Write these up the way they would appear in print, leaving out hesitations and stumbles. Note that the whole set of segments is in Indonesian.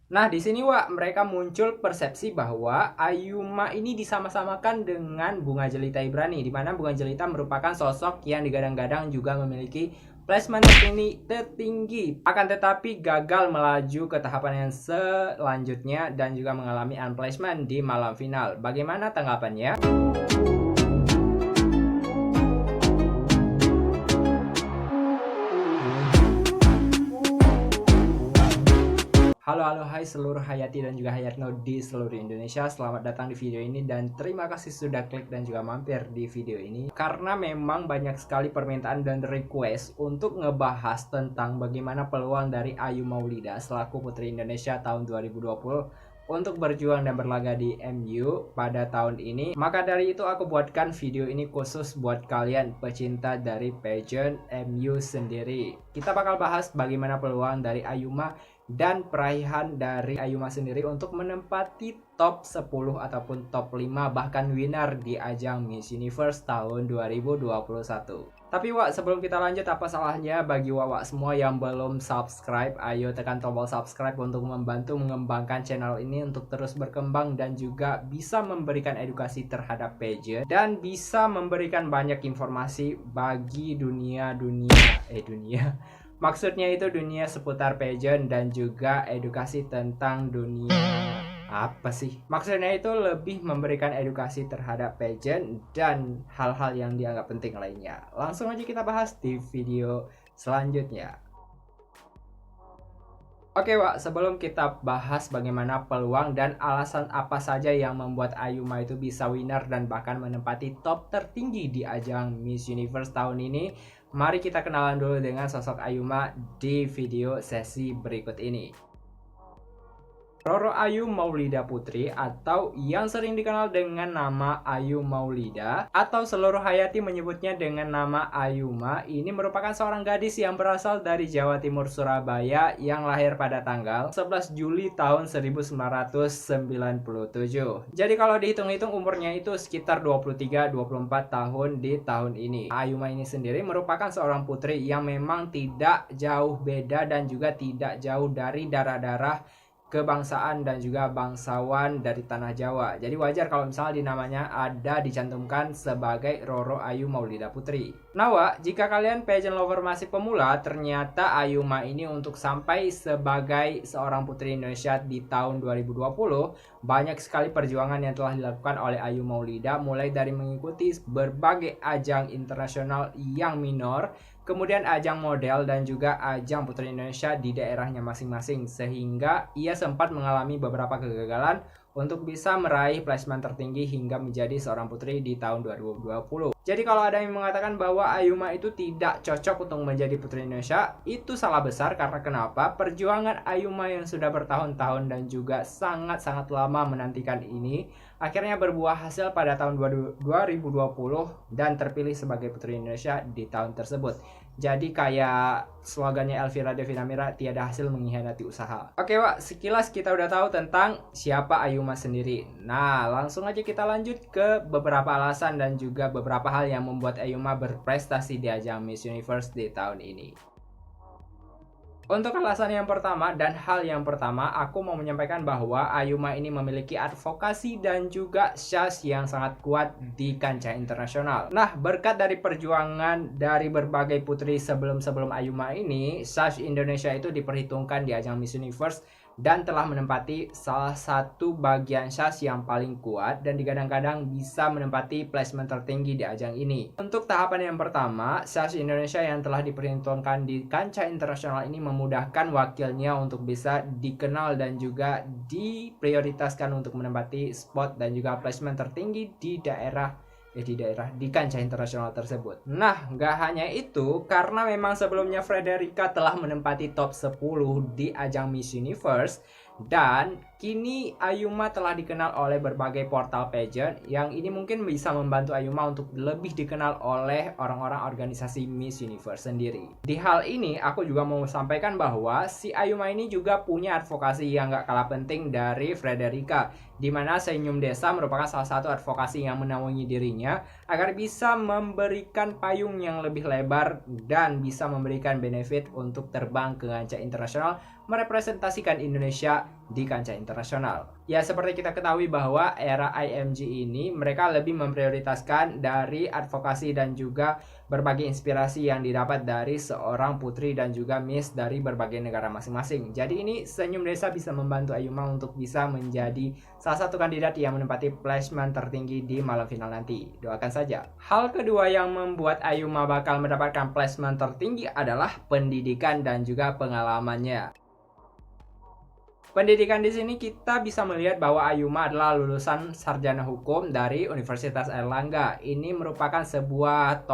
Nah, di sini Wak, mereka muncul persepsi bahwa Ayuma ini disama-samakan dengan Bunga Jelita Ibrani, di mana Bunga Jelita merupakan sosok yang digadang-gadang juga memiliki placement tertinggi, akan tetapi gagal melaju ke tahapan yang selanjutnya dan juga mengalami unplacement di malam final. Bagaimana tanggapannya? Halo hai seluruh Hayati dan juga Hayatno di seluruh Indonesia. Selamat datang di video ini dan terima kasih sudah klik dan juga mampir di video ini. Karena memang banyak sekali permintaan dan request untuk ngebahas tentang bagaimana peluang dari Ayu Maulida selaku Putri Indonesia tahun 2020 untuk berjuang dan berlaga di MU pada tahun ini. Maka dari itu aku buatkan video ini khusus buat kalian pecinta dari pageant MU sendiri. Kita bakal bahas bagaimana peluang dari Ayuma dan peraihan dari Ayuma sendiri untuk menempati top 10 ataupun top 5 bahkan winner di ajang Miss Universe tahun 2021. Tapi Wak, sebelum kita lanjut, apa salahnya bagi Wak semua yang belum subscribe, ayo tekan tombol subscribe untuk membantu mengembangkan channel ini untuk terus berkembang dan juga bisa memberikan edukasi terhadap pageant dan bisa memberikan banyak informasi bagi dunia maksudnya itu dunia seputar pageant dan juga edukasi tentang dunia apa sih? Maksudnya itu lebih memberikan edukasi terhadap pageant dan hal-hal yang dianggap penting lainnya. Langsung aja kita bahas di video selanjutnya. Oke Wak, sebelum kita bahas bagaimana peluang dan alasan apa saja yang membuat Ayuma itu bisa winner dan bahkan menempati top tertinggi di ajang Miss Universe tahun ini, mari kita kenalan dulu dengan sosok Ayuma di video sesi berikut ini. Roro Ayu Maulida Putri atau yang sering dikenal dengan nama Ayu Maulida atau seluruh Hayati menyebutnya dengan nama Ayuma ini merupakan seorang gadis yang berasal dari Jawa Timur Surabaya yang lahir pada tanggal 11 Juli tahun 1997. Jadi kalau dihitung-hitung umurnya itu sekitar 23-24 tahun di tahun ini. Ayuma ini sendiri merupakan seorang putri yang memang tidak jauh beda dan juga tidak jauh dari darah-darah kebangsaan dan juga bangsawan dari tanah Jawa. Jadi wajar kalau misalnya di namanya ada dicantumkan sebagai Roro Ayu Maulida Putri. Nah Wak, jika kalian pageant lover masih pemula, ternyata Ayuma ini untuk sampai sebagai seorang Putri Indonesia di tahun 2020, banyak sekali perjuangan yang telah dilakukan oleh Ayu Maulida, mulai dari mengikuti berbagai ajang internasional yang minor, kemudian ajang model dan juga ajang Putri Indonesia di daerahnya masing-masing, sehingga ia sempat mengalami beberapa kegagalan untuk bisa meraih placement tertinggi hingga menjadi seorang putri di tahun 2020. Jadi kalau ada yang mengatakan bahwa Ayuma itu tidak cocok untuk menjadi Putri Indonesia, itu salah besar. Karena kenapa? Perjuangan Ayuma yang sudah bertahun-tahun dan juga sangat-sangat lama menantikan ini akhirnya berbuah hasil pada tahun 2020 dan terpilih sebagai Putri Indonesia di tahun tersebut. Jadi kayak slogannya Elvira Devina Mira, tiada hasil mengkhianati usaha. Oke Wak, sekilas kita udah tahu tentang siapa Ayuma sendiri. Nah, langsung aja kita lanjut ke beberapa alasan dan juga beberapa hal yang membuat Ayuma berprestasi di ajang Miss Universe di tahun ini. Untuk alasan yang pertama dan hal yang pertama, aku mau menyampaikan bahwa Ayuma ini memiliki advokasi dan juga syas yang sangat kuat di kancah internasional. Nah, berkat dari perjuangan dari berbagai putri sebelum Ayuma ini, syas Indonesia itu diperhitungkan di ajang Miss Universe dan telah menempati salah satu bagian syas yang paling kuat dan digadang-gadang bisa menempati placement tertinggi di ajang ini. Untuk tahapan yang pertama, syas Indonesia yang telah diperhitungkan di kancah internasional ini memudahkan wakilnya untuk bisa dikenal dan juga diprioritaskan untuk menempati spot dan juga placement tertinggi di di kancah internasional tersebut. Nah, nggak hanya itu, karena memang sebelumnya Frederica telah menempati top 10 di ajang Miss Universe, dan kini Ayuma telah dikenal oleh berbagai portal pageant yang ini mungkin bisa membantu Ayuma untuk lebih dikenal oleh orang-orang organisasi Miss Universe sendiri. Di hal ini aku juga mau sampaikan bahwa si Ayuma ini juga punya advokasi yang gak kalah penting dari Frederica, di mana Senyum Desa merupakan salah satu advokasi yang menaungi dirinya agar bisa memberikan payung yang lebih lebar dan bisa memberikan benefit untuk terbang ke kancah internasional merepresentasikan Indonesia di kancah internasional. Ya, seperti kita ketahui bahwa era IMG ini mereka lebih memprioritaskan dari advokasi dan juga berbagai inspirasi yang didapat dari seorang putri dan juga Miss dari berbagai negara masing-masing. Jadi ini Senyum Desa bisa membantu Ayuma untuk bisa menjadi salah satu kandidat yang menempati placement tertinggi di malam final nanti. Doakan saja. Hal kedua yang membuat Ayuma bakal mendapatkan placement tertinggi adalah pendidikan dan juga pengalamannya. Pendidikan di sini kita bisa melihat bahwa Ayuma adalah lulusan sarjana hukum dari Universitas Airlangga. Ini merupakan sebuah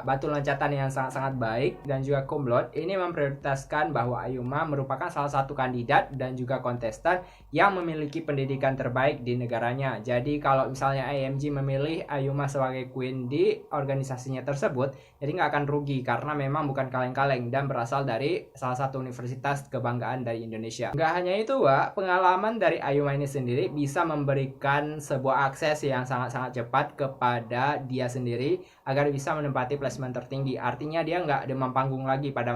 batu loncatan yang sangat-sangat baik dan juga cum laude. Ini memprioritaskan bahwa Ayuma merupakan salah satu kandidat dan juga kontestan yang memiliki pendidikan terbaik di negaranya. Jadi kalau misalnya IMG memilih Ayuma sebagai queen di organisasinya tersebut, jadi nggak akan rugi karena memang bukan kaleng-kaleng dan berasal dari salah satu universitas kebanggaan dari Indonesia. Gak hanya itu, Wak, pengalaman dari Ayuma ini sendiri bisa memberikan sebuah akses yang sangat-sangat cepat kepada dia sendiri agar bisa menempati placement tertinggi. Artinya dia nggak demam panggung lagi pada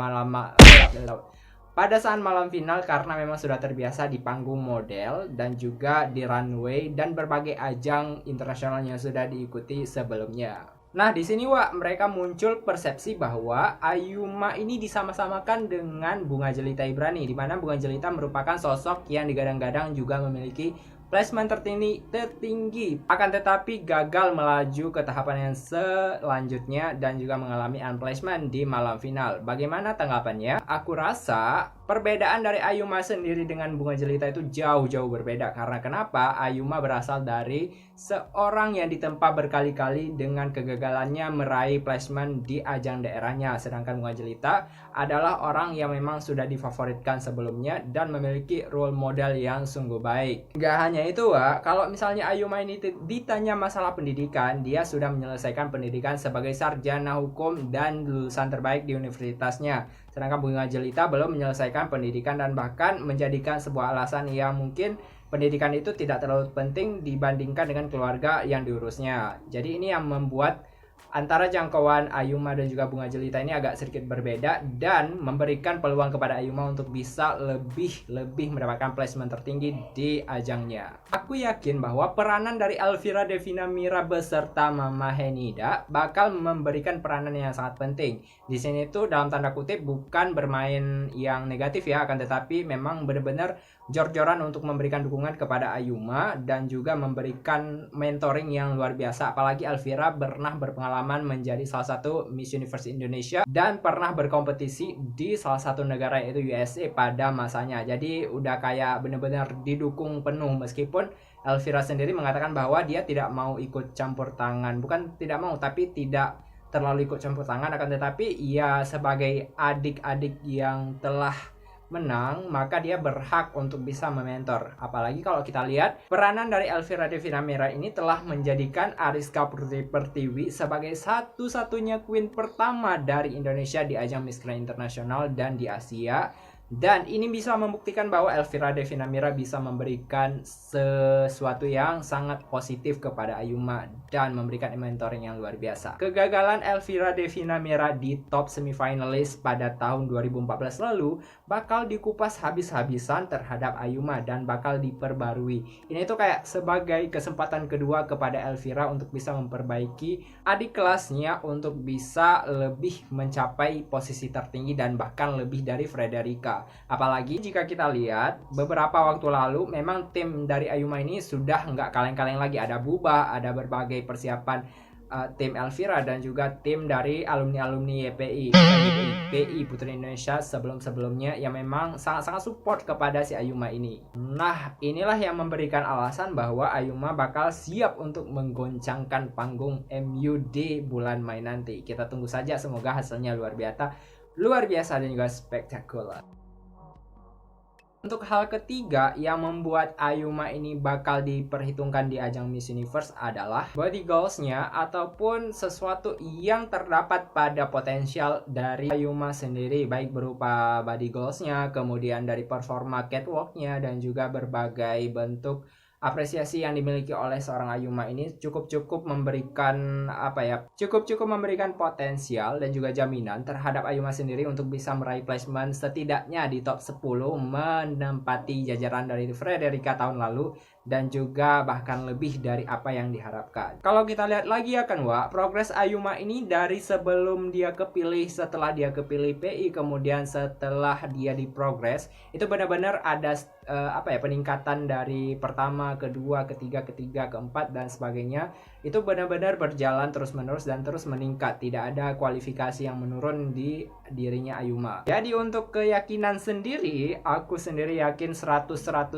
saat malam final karena memang sudah terbiasa di panggung model dan juga di runway dan berbagai ajang internasional yang sudah diikuti sebelumnya. Nah, di sini Wak, mereka muncul persepsi bahwa Ayuma ini disama-samakan dengan Bunga Jelita Ibrani, di mana Bunga Jelita merupakan sosok yang digadang-gadang juga memiliki placement tertinggi, akan tetapi gagal melaju ke tahapan yang selanjutnya dan juga mengalami unplacement di malam final. Bagaimana tanggapannya? Aku rasa perbedaan dari Ayuma sendiri dengan Bunga Jelita itu jauh-jauh berbeda. Karena kenapa? Ayuma berasal dari seorang yang ditempa berkali-kali dengan kegagalannya meraih placement di ajang daerahnya. Sedangkan Bunga Jelita adalah orang yang memang sudah difavoritkan sebelumnya dan memiliki role model yang sungguh baik. Gak hanya itu, Wak, kalau misalnya Ayuma ini ditanya masalah pendidikan, dia sudah menyelesaikan pendidikan sebagai sarjana hukum dan lulusan terbaik di universitasnya. Sedangkan Bunga Jelita belum menyelesaikan pendidikan dan bahkan menjadikan sebuah alasan yang mungkin pendidikan itu tidak terlalu penting dibandingkan dengan keluarga yang diurusnya. Jadi ini yang membuat antara jangkauan Ayuma dan juga Bunga Jelita ini agak sedikit berbeda dan memberikan peluang kepada Ayuma untuk bisa lebih mendapatkan placement tertinggi di ajangnya. Aku yakin bahwa peranan dari Elvira Devina Mira beserta Mama Henida bakal memberikan peranan yang sangat penting. Di sini tuh dalam tanda kutip bukan bermain yang negatif ya, akan tetapi memang benar-benar jor-joran untuk memberikan dukungan kepada Ayuma dan juga memberikan mentoring yang luar biasa. Apalagi Elvira pernah berpengalaman menjadi salah satu Miss Universe Indonesia dan pernah berkompetisi di salah satu negara yaitu USA pada masanya. Jadi udah kayak benar-benar didukung penuh, meskipun Elvira sendiri mengatakan bahwa dia tidak mau ikut campur tangan. Bukan tidak mau, tapi tidak terlalu ikut campur tangan, akan tetapi ia sebagai adik-adik yang telah menang, maka dia berhak untuk bisa mementor. Apalagi kalau kita lihat peranan dari Elvira Devina Mira ini telah menjadikan Ariska Pertiwi sebagai satu-satunya queen pertama dari Indonesia di ajang Miss Grand Internasional dan di Asia. Dan ini bisa membuktikan bahwa Elvira Devina Mira bisa memberikan sesuatu yang sangat positif kepada Ayuma dan memberikan mentoring yang luar biasa. Kegagalan Elvira Devina Mira di top semifinalis pada tahun 2014 lalu bakal dikupas habis-habisan terhadap Ayuma dan bakal diperbarui. Ini tuh kayak sebagai kesempatan kedua kepada Elvira untuk bisa memperbaiki adik kelasnya untuk bisa lebih mencapai posisi tertinggi dan bahkan lebih dari Frederica. Apalagi jika kita lihat beberapa waktu lalu memang tim dari Ayuma ini sudah nggak kaleng-kaleng lagi. Ada Buba, ada berbagai persiapan tim Elvira dan juga tim dari alumni-alumni YPI Putri Indonesia sebelum-sebelumnya yang memang sangat-sangat support kepada si Ayuma ini. Nah, inilah yang memberikan alasan bahwa Ayuma bakal siap untuk menggoncangkan panggung MUD bulan Mei nanti. Kita tunggu saja, semoga hasilnya luar biasa dan juga spektakuler. Untuk hal ketiga yang membuat Ayuma ini bakal diperhitungkan di ajang Miss Universe adalah body goals-nya ataupun sesuatu yang terdapat pada potensial dari Ayuma sendiri, baik berupa body goals-nya, kemudian dari performa catwalk-nya dan juga berbagai bentuk apresiasi yang dimiliki oleh seorang Ayuma ini cukup memberikan cukup memberikan potensial dan juga jaminan terhadap Ayuma sendiri untuk bisa meraih placement setidaknya di top 10, menempati jajaran dari Frederica tahun lalu dan juga bahkan lebih dari apa yang diharapkan. Kalau kita lihat lagi ya kan Wak, progres Ayuma ini dari sebelum dia kepilih, setelah dia kepilih PI, kemudian setelah dia di progres, itu benar-benar ada peningkatan dari pertama, kedua, ketiga, keempat dan sebagainya. Itu benar-benar berjalan terus-menerus dan terus meningkat. Tidak ada kualifikasi yang menurun di dirinya Ayuma. Jadi untuk keyakinan sendiri, aku sendiri yakin 100%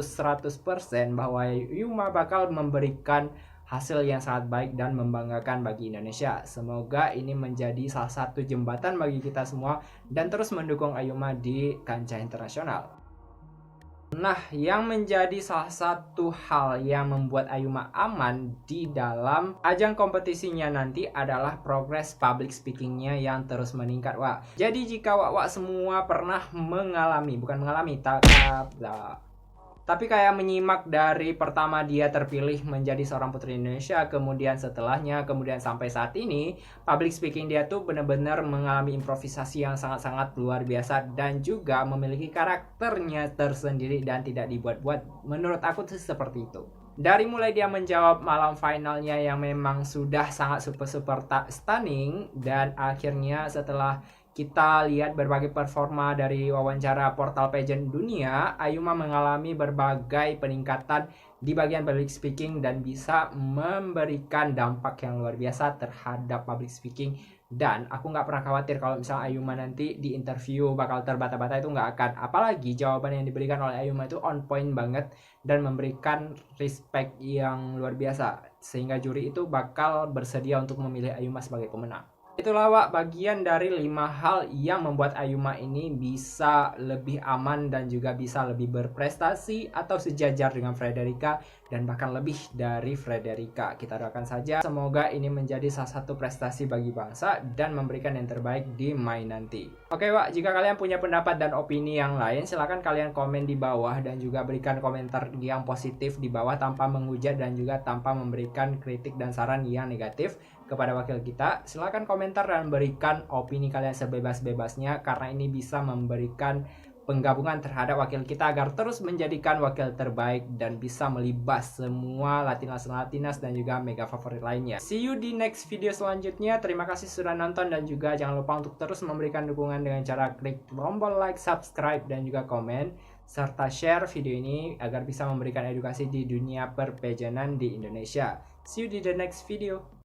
bahwa Ayuma bakal memberikan hasil yang sangat baik dan membanggakan bagi Indonesia. Semoga ini menjadi salah satu jembatan bagi kita semua dan terus mendukung Ayuma di kancah internasional. Nah, yang menjadi salah satu hal yang membuat Ayuma aman di dalam ajang kompetisinya nanti adalah progres public speakingnya yang terus meningkat, Wak. Jadi jika Wak semua pernah tapi kayak menyimak dari pertama dia terpilih menjadi seorang putri Indonesia, kemudian setelahnya, kemudian sampai saat ini, public speaking dia tuh benar-benar mengalami improvisasi yang sangat-sangat luar biasa dan juga memiliki karakternya tersendiri dan tidak dibuat-buat. Menurut aku tuh seperti itu. Dari mulai dia menjawab malam finalnya yang memang sudah sangat super stunning, dan akhirnya setelah kita lihat berbagai performa dari wawancara portal pageant dunia, Ayuma mengalami berbagai peningkatan di bagian public speaking dan bisa memberikan dampak yang luar biasa terhadap public speaking. Dan aku nggak pernah khawatir kalau misalnya Ayuma nanti di interview bakal terbata-bata, itu nggak akan. Apalagi jawaban yang diberikan oleh Ayuma itu on point banget dan memberikan respect yang luar biasa, sehingga juri itu bakal bersedia untuk memilih Ayuma sebagai pemenang. Itulah Wak, bagian dari 5 hal yang membuat Ayuma ini bisa lebih aman dan juga bisa lebih berprestasi atau sejajar dengan Frederica dan bahkan lebih dari Frederica. Kita doakan saja semoga ini menjadi salah satu prestasi bagi bangsa dan memberikan yang terbaik di Mei nanti. Oke Wak, jika kalian punya pendapat dan opini yang lain, silahkan kalian komen di bawah dan juga berikan komentar yang positif di bawah tanpa menghujat dan juga tanpa memberikan kritik dan saran yang negatif kepada wakil kita. Silahkan komentar dan berikan opini kalian sebebas-bebasnya, karena ini bisa memberikan penggabungan terhadap wakil kita agar terus menjadikan wakil terbaik dan bisa melibas semua Latinas dan juga mega favorit lainnya. See you di next video selanjutnya. Terima kasih sudah nonton dan juga jangan lupa untuk terus memberikan dukungan dengan cara klik tombol like, subscribe dan juga komen serta share video ini agar bisa memberikan edukasi di dunia perpejanan di Indonesia. See you di the next video.